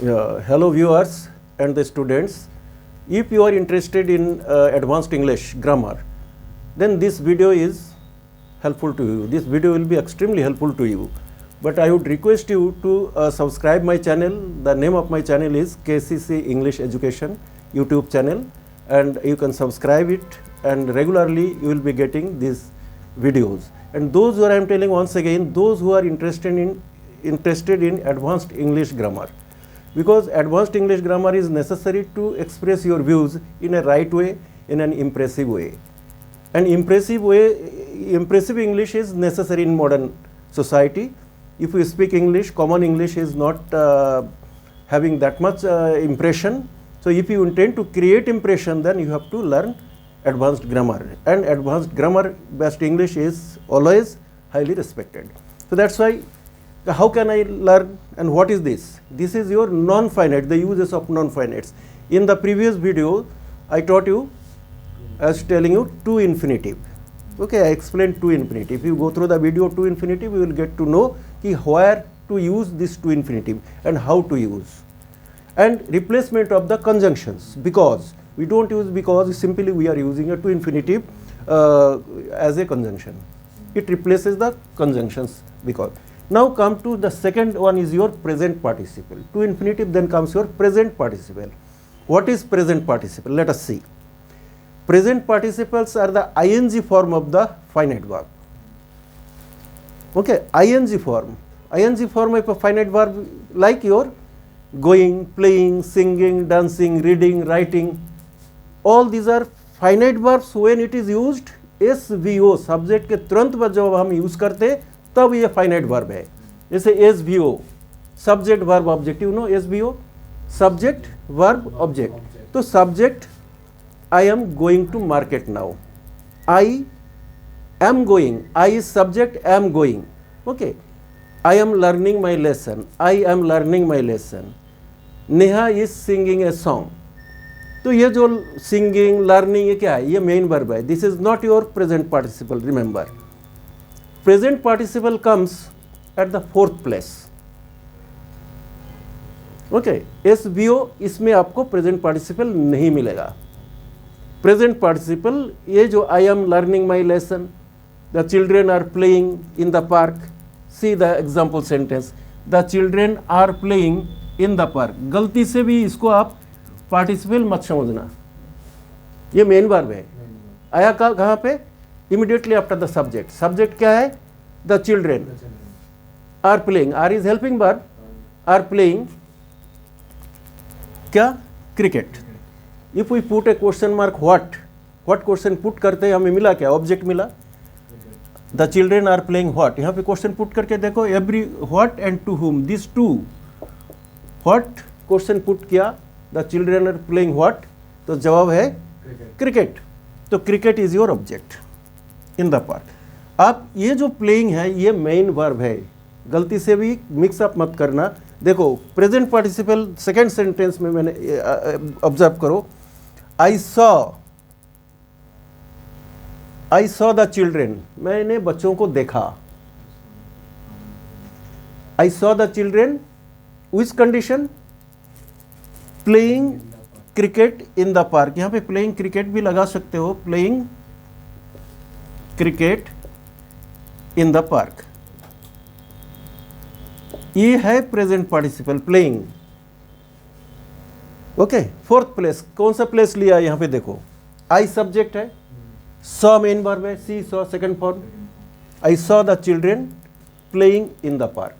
Hello viewers and the students. If you are interested in advanced English grammar, then this video is helpful to you. This video will be extremely helpful to you. But I would request you to subscribe my channel. The name of my channel is KCC English Education YouTube channel, and you can subscribe it, and regularly you will be getting these videos. And those who I am telling once again, those who are interested in advanced English grammar, because advanced English grammar is necessary to express your views in a right way, in an impressive way. And impressive English is necessary in modern society. If you speak English, common English is not having that much impression. So if you intend to create impression, then you have to learn advanced grammar. And advanced grammar based English is always highly respected. So that's why, how can I learn, and what is this? This is your non-finite, the uses of non-finites. In the previous video, I taught you, I was telling you to infinitive. Okay, I explained to infinitive. If you go through the video to infinitive, you will get to know where to use this to infinitive and how to use. And replacement of the conjunctions, because we don't use because, simply we are using a to infinitive as a conjunction. It replaces the conjunctions because. Now come to the second one is your present participle. To infinitive, then comes your present participle. What is present participle? Let us see. Present participles are the ing form of the finite verb. Okay, ing form. Ing form of a finite verb like your going, playing, singing, dancing, reading, writing. All these are finite verbs when it is used SVO, subject के तुरंत बाद जब हम use करते तब ये finite verb है. जैसे SVO, subject verb object, you know SVO, subject verb object. तो subject, I am going to market now, I am going, I is subject, am going. Okay, I am learning my lesson, I am learning my lesson. Neha is singing a song. तो ये जो singing, learning, ये क्या है? ये main verb है. This is not your present participle. Remember, present participle comes at the fourth place. Okay, SVO इसमें आपको present participle नहीं मिलेगा. Present participle ये जो I am learning my lesson, the children are playing in the park. See the example sentence. The children are playing in the park. गलती से भी इसको आप participle मत समझना. ये main verb है. आया कहाँ पे? Immediately after the subject. Subject क्या है? The children are playing. Are is helping verb. Are playing क्या? Cricket. If we put a question mark, what question put करते हमें मिला क्या? Object मिला. The children are playing what? यहाँ पे question put करके देखो, every what and to whom. These two. What question put किया? The children are playing what? तो जवाब है cricket. तो cricket is your object in the park. आप ये जो प्लेइंग है ये मेन वर्ब है, गलती से भी मिक्सअप मत करना. देखो प्रेजेंट पार्टिसिपल सेकेंड सेंटेंस में मैंने ऑब्जर्व करो, आई सॉ द चिल्ड्रेन, मैंने बच्चों को देखा. I saw the children which condition? Playing cricket in the park. यहाँ पे प्लेइंग क्रिकेट भी लगा सकते हो, playing cricket in the park. ये है present participle, playing. Okay, fourth place. कौन सा प्लेस लिया यहां पे देखो, आई सब्जेक्ट है, सॉ मेन वर्ब है, see saw second form. I saw the children playing in the park.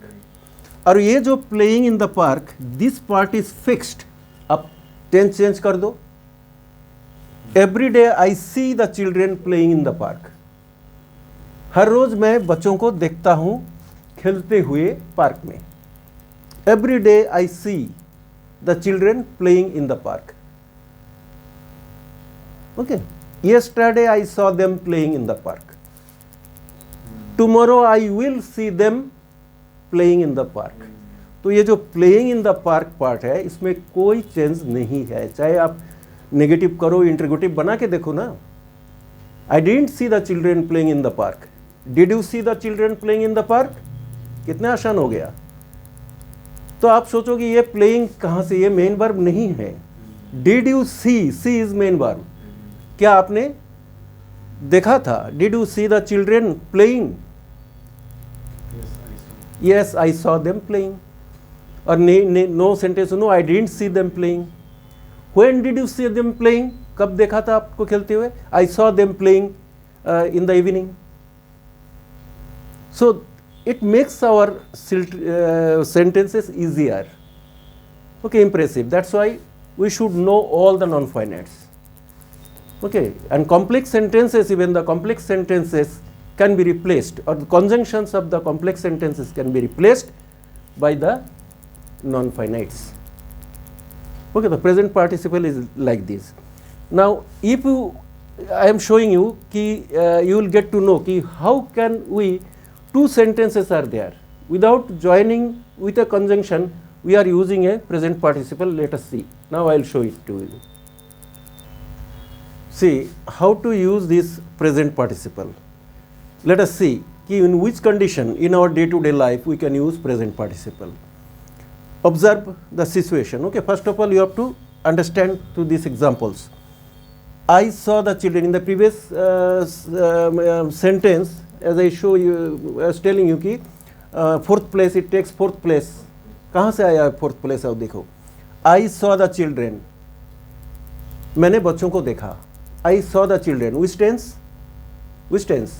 और ये जो playing in the park, this part is fixed. अब टेंस चेंज कर दो. Every day I see the children playing in the park. हर रोज मैं बच्चों को देखता हूं खेलते हुए पार्क में. Every day I see the children playing in the park. Okay, yesterday I saw them playing in the park. Tomorrow I will see them playing in the park. तो ये जो playing in the park part है, इसमें कोई change नहीं है. चाहे आप नेगेटिव करो, इंटरोगेटिव बना के देखो ना. आई didn't C the children playing in the park. Did you see the children playing in the park? कितना आसान हो गया. तो आप सोचोगे ये प्लेइंग कहाँ से, ये मेन वर्ब नहीं है। Did you see, see is main verb. क्या आपने देखा था? Did you see the children playing? Yes, I saw them playing. और no sentence, no I didn't see them playing. When did you see them playing? कब देखा था आपको खेलते हुए? I saw them playing in the evening. So it makes our sentences easier. Okay, impressive. That's why we should know all the non-finites. Okay, and complex sentences, even the complex sentences can be replaced, or the conjunctions of the complex sentences can be replaced by the non-finites. Okay, the present participle is like this. Now, if you, I am showing you ki you will get to know ki how can we, two sentences are there. Without joining with a conjunction, we are using a present participle. Let us see. Now I will show it to you. See how to use this present participle. Let us see in which condition in our day-to-day life we can use present participle. Observe the situation. Okay, first of all you have to understand to these examples. I saw the children. In the previous sentence, as I show you, I was telling you कि fourth place, it takes fourth place. कहाँ से आया fourth place? आओ देखो, I saw the children, मैंने बच्चों को देखा। I saw the children, which tense? Which tense?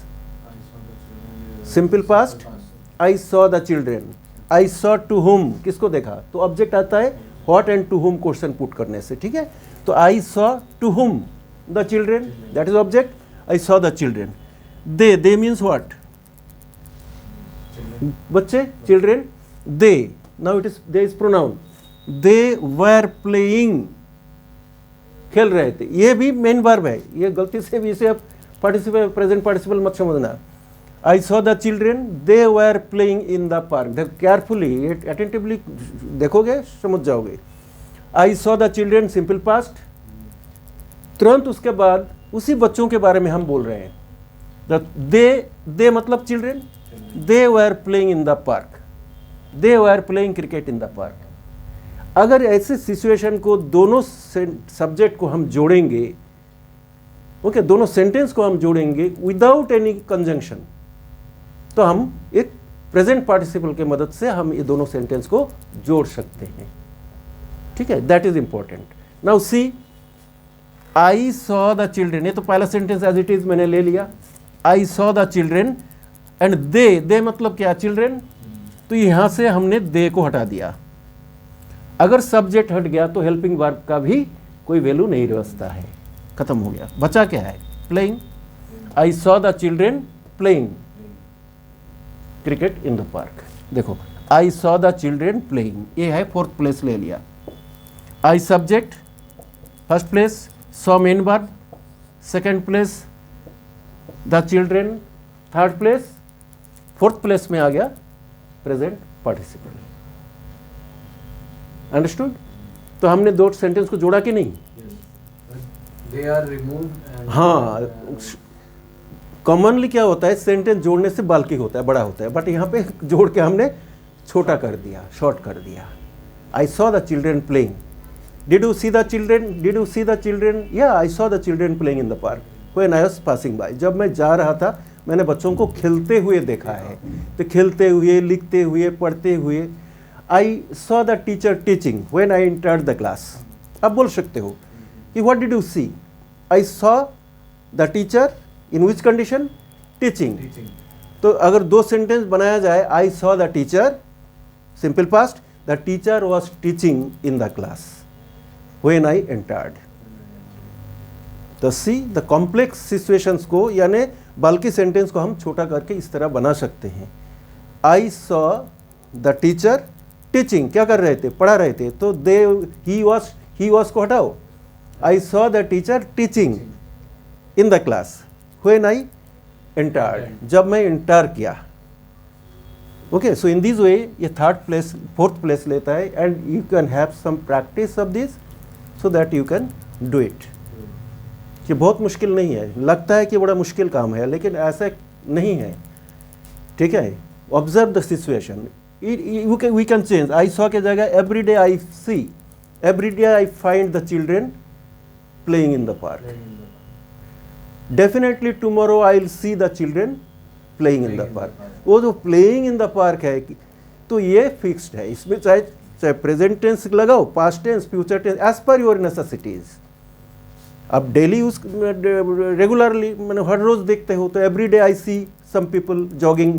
Simple past. I saw the children. I saw to whom, किसको देखा? तो ऑब्जेक्ट आता है what and to whom question put करने से, ठीक है? तो I saw to whom the children, that is object. I saw the children. They means what? बच्चे, children. They, now it is, they is pronoun. They were playing, खेल रहे थे। ये भी मेन वर्ब है, ये गलती से भी इसे आप पार्टिसिपल, प्रेजेंट पार्टिसिपल मत समझना। I saw the children, they were playing in the park. Carefully, attentively देखोगे समझ जाओगे। I saw the children, simple past। तुरंत उसके बाद उसी बच्चों के बारे में हम बोल रहे हैं। They मतलब children, they were playing in the park, they were playing cricket in the park। अगर ऐसे सिचुएशन को दोनों सब्जेक्ट को हम जोड़ेंगे, ओके, दोनों सेंटेंस को हम जोड़ेंगे विदाउट एनी कंजंक्शन, तो हम एक प्रेजेंट पार्टिसिपल के मदद से हम ये दोनों सेंटेंस को जोड़ सकते हैं, ठीक है? That is important. Now see, I saw the children, ये तो पहला सेंटेंस एज इट इज मैंने ले लिया। आई saw the children and they मतलब क्या? चिल्ड्रेन। तो यहां से हमने दे को हटा दिया। अगर सब्जेक्ट हट गया तो हेल्पिंग वर्ब का भी कोई वैल्यू नहीं बचता है, खत्म हो गया। बचा क्या है? Playing. I saw the children playing cricket in the park. देखो, I saw the children playing, ये है फोर्थ प्लेस ले लिया। I subject first place, saw main verb second place, the children third place, fourth place में आ गया present participle. Understood? तो हमने दो सेंटेंस को जोड़ा कि नहीं? They are removed and हाँ, कॉमनली क्या होता है, सेंटेंस जोड़ने से बाल्की होता है, बड़ा होता है, बट यहाँ पे जोड़ के हमने छोटा कर दिया, शॉर्ट कर दिया। I saw the children playing. Did you see the children? Did you see the children? या I saw the children playing in the park when I was passing by. जब मैं जा रहा था मैंने बच्चों को खेलते हुए देखा है। तो खेलते हुए, लिखते हुए, पढ़ते हुए। I saw the teacher teaching when I entered the class. अब बोल सकते हो कि what did you see? I saw the teacher in which condition? Teaching. तो अगर दो सेंटेंस बनाया जाए, I saw the teacher simple past, the teacher was teaching in the class when I entered. तो सी द कॉम्प्लेक्स सिचुएशंस को, यानी बल्कि sentence को हम छोटा करके इस तरह बना सकते हैं। आई सॉ द टीचर टीचिंग, क्या कर रहे थे? पढ़ा रहे थे। तो दे, ही वॉज को हटाओ। आई saw the teacher teaching in the class when I entered, जब मैं एंटर किया। ओके, सो इन दिस वे ये थर्ड प्लेस, फोर्थ प्लेस लेता है, and you can have some practice of this so that you can do it. ये बहुत मुश्किल नहीं है, लगता है कि बड़ा मुश्किल काम है, लेकिन ऐसा नहीं है, ठीक है? Observe the situation, we can change. I saw के जगह every day I see, every day I find the children playing in the park. Definitely tomorrow I will see the children playing in the park. वो जो playing in the park है तो ये fixed है. इसमें चाहे present tense लगाओ, past tense, future tense, as per your necessities. आप डेली यूज रेगुलरली मैंने हर रोज देखते हो तो every day I see some people jogging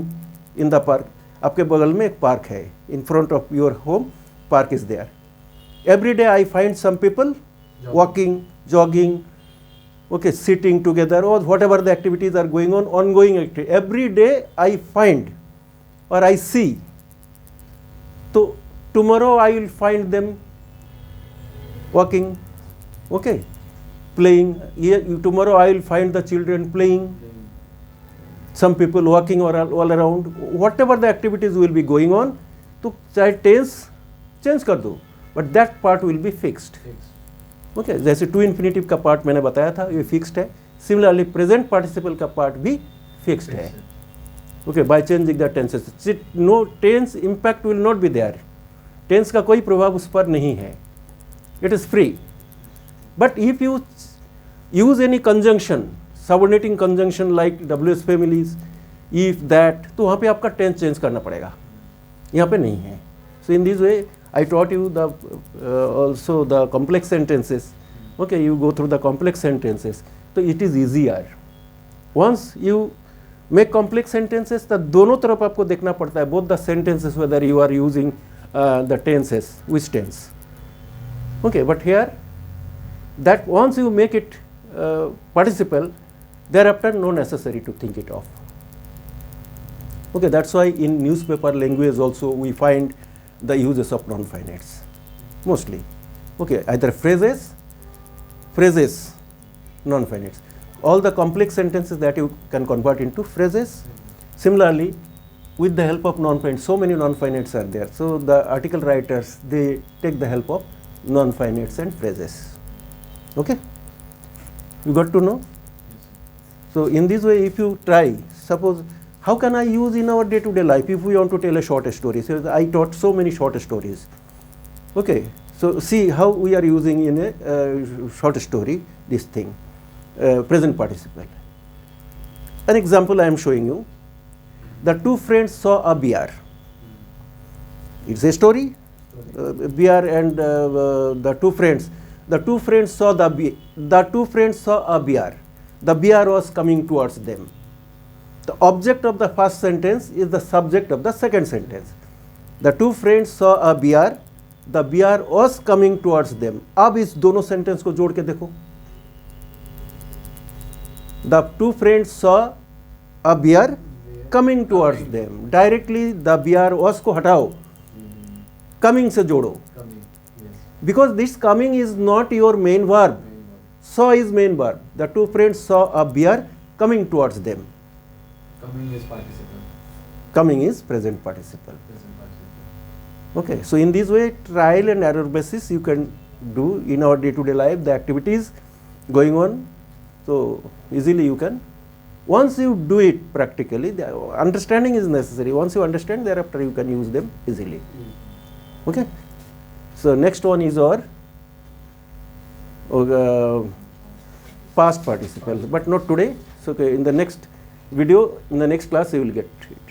in the park. आपके बगल में एक पार्क है, in front of your home park is there. Every day I find some people walking, jogging, okay, sitting together, or whatever the activities are going on, ongoing activity. Every day I find or I see. So tomorrow I will find them walking, okay, playing. Tomorrow I will find the children playing, some people walking all around. Whatever the activities will be going on, तो चाहे tense change कर दो, but that part will be fixed. Okay जैसे to infinitive का part मैंने बताया था ये फिक्स्ड है. सिमिलरली प्रेजेंट पार्टिसिपल का पार्ट भी फिक्स्ड है. Okay by changing the tenses no tense impact will not be there. Tense का कोई प्रभाव उस पर नहीं है. It is free. But if you use any conjunction, subordinating conjunction like WH families, if that, तो वहाँ पे आपका टेंस चेंज करना पड़ेगा. यहाँ पे नहीं है. So in this way I taught you the also the complex sentences. Okay, you go through the complex sentences. So it is easier. Once you make complex sentences, तो दोनों तरफ आपको देखना पड़ता है. Both the sentences, whether you are using the tenses, which tense. Okay, but here, that once you make it participle, thereafter no necessary to think it off. Okay, that's why in newspaper language also we find the uses of non-finites mostly. Okay, either phrases, non-finites. All the complex sentences that you can convert into phrases. Similarly, with the help of non-finites, so many non-finites are there. So the article writers, they take the help of non-finites and phrases. Okay, you got to know. So in this way, if you try, suppose, how can I use in our day-to-day life if we want to tell a short story? So I taught so many short stories. Okay, so see how we are using in a short story this thing, present participle. An example I am showing you. The two friends saw a bear. It's a story. Bear and the two friends. The two friends saw a bear. The bear was coming towards them. The object of the first sentence is the subject of the second sentence. The two friends saw a bear. The bear was coming towards them. अब इस दोनों sentence को जोड़ के देखो. The two friends saw a bear coming towards them. Directly the bear was को हटाओ. Coming से जोड़ो. Because this coming is not your main verb. Saw is main verb. The two friends saw a bear coming towards them. Coming is participle. Coming is present participle. Okay, so in this way, trial and error basis you can do in our day-to-day life the activities going on. So easily you can. Once you do it practically, the understanding is necessary. Once you understand, thereafter you can use them easily. Okay. So next one is our past participle, but not today. So okay, in the next video, in the next class, you will get it.